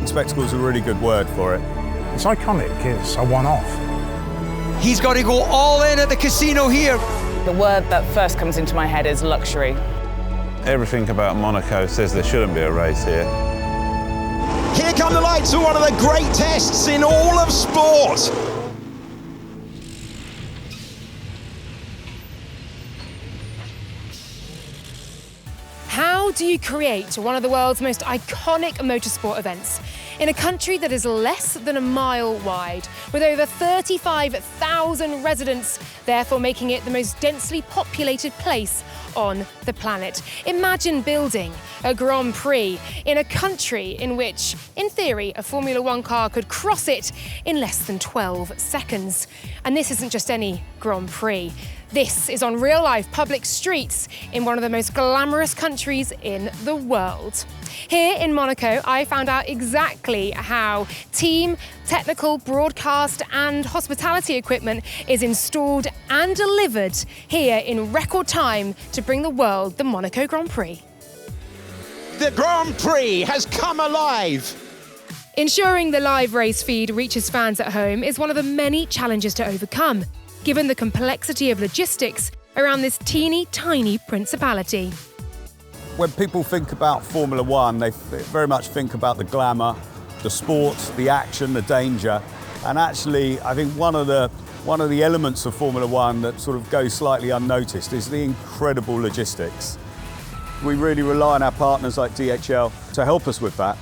Spectacle's a really good word for it. It's iconic, it's a one-off. He's got to go all in at the casino here. The word that first comes into my head is luxury. Everything about Monaco says there shouldn't be a race here. Here come the lights of one of the great tests in all of sport. How do you create one of the world's most iconic motorsport events in a country that is less than a mile wide, with over 35,000 residents, therefore making it the most densely populated place on the planet? Imagine building a Grand Prix in a country in which, in theory, a Formula One car could cross it in less than 12 seconds. And this isn't just any Grand Prix. This is on real-life public streets in one of the most glamorous countries in the world. Here in Monaco, I found out exactly how team, technical, broadcast and hospitality equipment is installed and delivered here in record time to bring the world the Monaco Grand Prix. The Grand Prix has come alive. Ensuring the live race feed reaches fans at home is one of the many challenges to overcome, given the complexity of logistics around this teeny tiny principality. When people think about Formula One, they very much think about the glamour, the sport, the action, the danger. And actually, I think one of the elements of Formula One that sort of goes slightly unnoticed is the incredible logistics. We really rely on our partners like DHL to help us with that.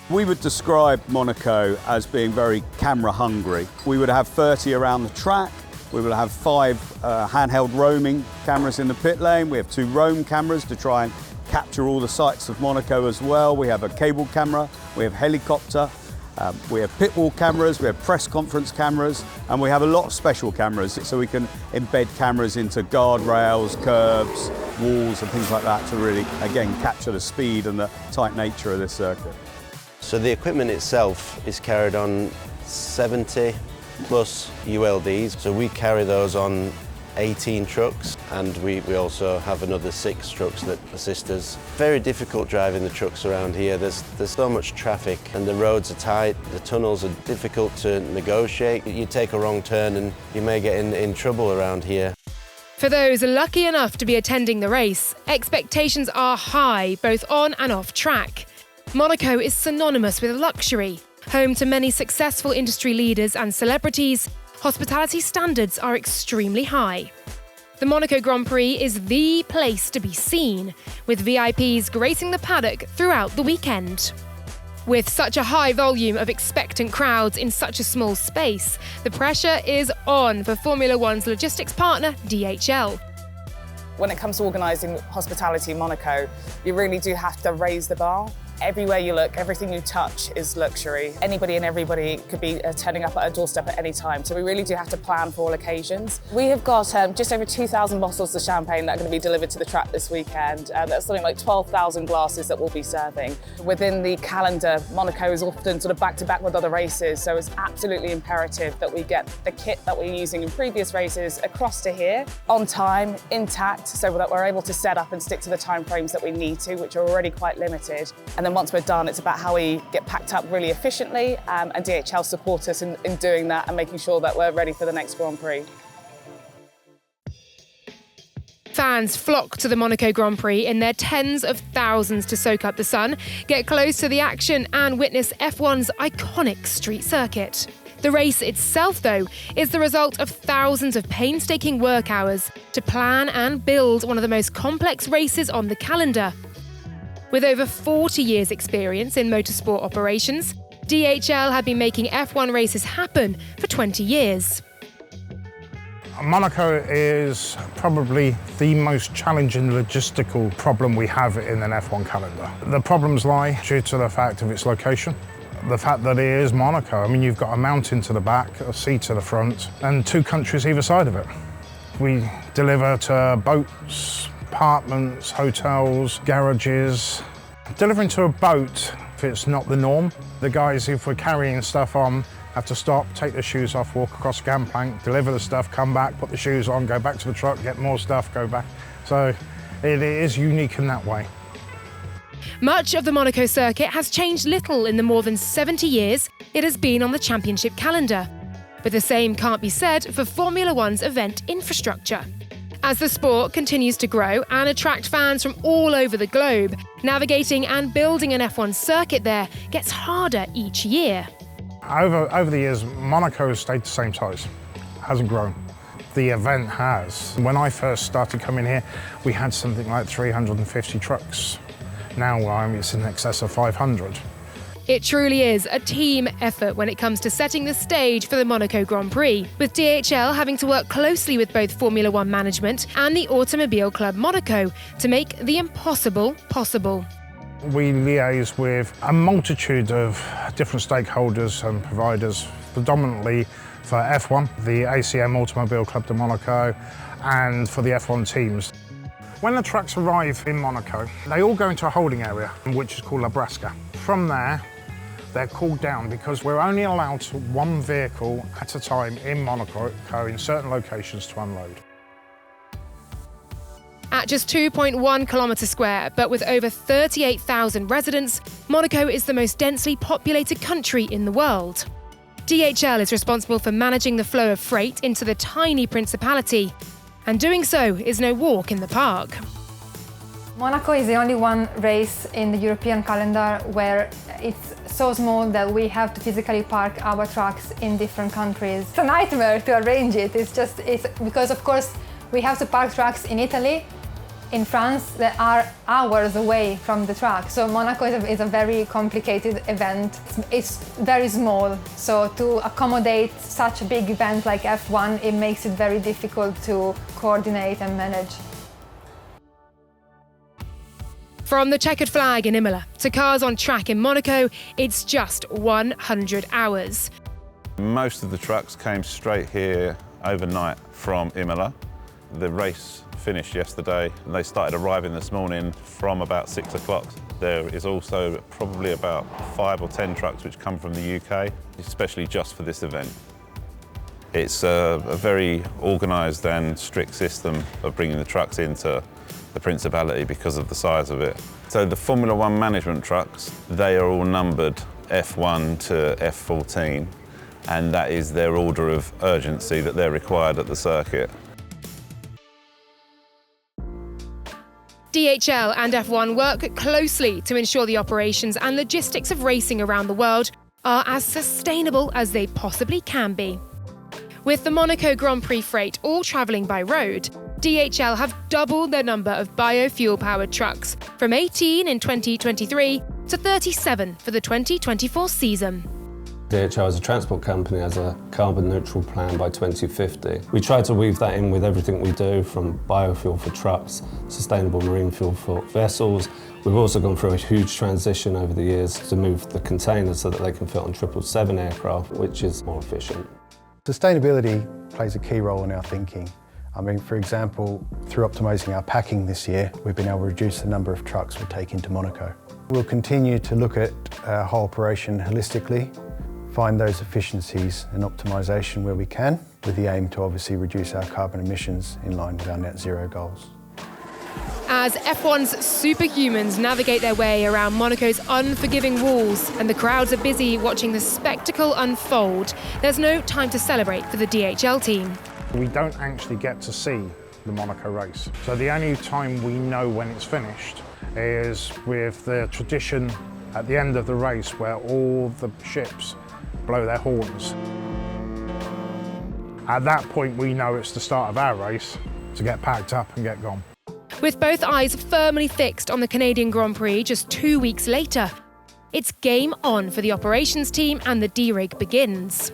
We would describe Monaco as being very camera hungry. We would have 30 around the track. We will have 5 handheld roaming cameras in the pit lane. We have 2 roam cameras to try and capture all the sights of Monaco as well. We have a cable camera, we have helicopter, we have pit wall cameras, we have press conference cameras, and we have a lot of special cameras, so we can embed cameras into guardrails, curbs, walls and things like that to really, again, capture the speed and the tight nature of this circuit. So the equipment itself is carried on 70 plus ULDs, so we carry those on 18 trucks, and we also have another 6 trucks that assist us. Very difficult driving the trucks around here. There's so much traffic and the roads are tight, the tunnels are difficult to negotiate. You take a wrong turn and you may get in trouble around here. For those lucky enough to be attending the race, expectations are high, both on and off track. Monaco is synonymous with luxury. Home to many successful industry leaders and celebrities, hospitality standards are extremely high. The Monaco Grand Prix is the place to be seen, with VIPs gracing the paddock throughout the weekend. With such a high volume of expectant crowds in such a small space, the pressure is on for Formula One's logistics partner, DHL. When it comes to organising hospitality in Monaco, you really do have to raise the bar. Everywhere you look, everything you touch is luxury. Anybody and everybody could be turning up at our doorstep at any time, so we really do have to plan for all occasions. We have got just over 2,000 bottles of champagne that are going to be delivered to the track this weekend. That's something like 12,000 glasses that we'll be serving. Within the calendar, Monaco is often sort of back-to-back with other races, so it's absolutely imperative that we get the kit that we're using in previous races across to here, on time, intact, so that we're able to set up and stick to the time frames that we need to, which are already quite limited. And then once we're done, it's about how we get packed up really efficiently, and DHL support us in doing that and making sure that we're ready for the next Grand Prix. Fans flock to the Monaco Grand Prix in their tens of thousands to soak up the sun, get close to the action and witness F1's iconic street circuit. The race itself, though, is the result of thousands of painstaking work hours to plan and build one of the most complex races on the calendar. With over 40 years' experience in motorsport operations, DHL had been making F1 races happen for 20 years. Monaco is probably the most challenging logistical problem we have in an F1 calendar. The problems lie due to the fact of its location, the fact that it is Monaco. I mean, you've got a mountain to the back, a sea to the front, and 2 countries either side of it. We deliver to boats, apartments, hotels, garages. Delivering to a boat, if it's not the norm, the guys, if we're carrying stuff on, have to stop, take their shoes off, walk across the gangplank, deliver the stuff, come back, put the shoes on, go back to the truck, get more stuff, go back. So it is unique in that way. Much of the Monaco circuit has changed little in the more than 70 years it has been on the championship calendar. But the same can't be said for Formula One's event infrastructure. As the sport continues to grow and attract fans from all over the globe, navigating and building an F1 circuit there gets harder each year. Over the years, Monaco has stayed the same size, hasn't grown. The event has. When I first started coming here, we had something like 350 trucks. Now it's in excess of 500. It truly is a team effort when it comes to setting the stage for the Monaco Grand Prix, with DHL having to work closely with both Formula One management and the Automobile Club Monaco to make the impossible possible. We liaise with a multitude of different stakeholders and providers, predominantly for F1, the ACM Automobile Club de Monaco, and for the F1 teams. When the trucks arrive in Monaco, they all go into a holding area, which is called La Brasca. From there, they're cooled down because we're only allowed one vehicle at a time in Monaco in certain locations to unload. At just 2.1 kilometres square, but with over 38,000 residents, Monaco is the most densely populated country in the world. DHL is responsible for managing the flow of freight into the tiny principality, and doing so is no walk in the park. Monaco is the only one race in the European calendar where it's so small that we have to physically park our trucks in different countries. It's a nightmare to arrange it. It's because, of course, we have to park trucks in Italy, in France, that are hours away from the track. So Monaco is a very complicated event. It's very small, so to accommodate such a big event like F1, it makes it very difficult to coordinate and manage. From the checkered flag in Imola to cars on track in Monaco, it's just 100 hours. Most of the trucks came straight here overnight from Imola. The race finished yesterday and they started arriving this morning from about 6 o'clock. There is also probably about 5 or 10 trucks which come from the UK, especially just for this event. It's a very organised and strict system of bringing the trucks into the Principality because of the size of it. So the Formula One management trucks, they are all numbered F1 to F14, and that is their order of urgency that they're required at the circuit. DHL and F1 work closely to ensure the operations and logistics of racing around the world are as sustainable as they possibly can be. With the Monaco Grand Prix freight all travelling by road, DHL have doubled their number of biofuel-powered trucks, from 18 in 2023 to 37 for the 2024 season. DHL as a transport company has a carbon neutral plan by 2050. We try to weave that in with everything we do, from biofuel for trucks, sustainable marine fuel for vessels. We've also gone through a huge transition over the years to move the containers so that they can fit on 777 aircraft, which is more efficient. Sustainability plays a key role in our thinking. I mean, for example, through optimising our packing this year, we've been able to reduce the number of trucks we take into Monaco. We'll continue to look at our whole operation holistically, find those efficiencies and optimisation where we can, with the aim to obviously reduce our carbon emissions in line with our net zero goals. As F1's superhumans navigate their way around Monaco's unforgiving walls and the crowds are busy watching the spectacle unfold, there's no time to celebrate for the DHL team. We don't actually get to see the Monaco race. So the only time we know when it's finished is with the tradition at the end of the race where all the ships blow their horns. At that point, we know it's the start of our race to get packed up and get gone. With both eyes firmly fixed on the Canadian Grand Prix just 2 weeks later, it's game on for the operations team and the D-Rig begins.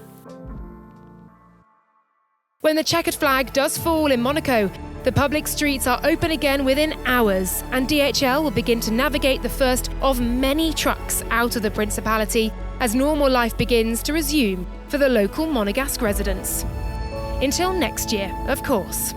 When the checkered flag does fall in Monaco, the public streets are open again within hours, and DHL will begin to navigate the first of many trucks out of the Principality as normal life begins to resume for the local Monegasque residents. Until next year, of course.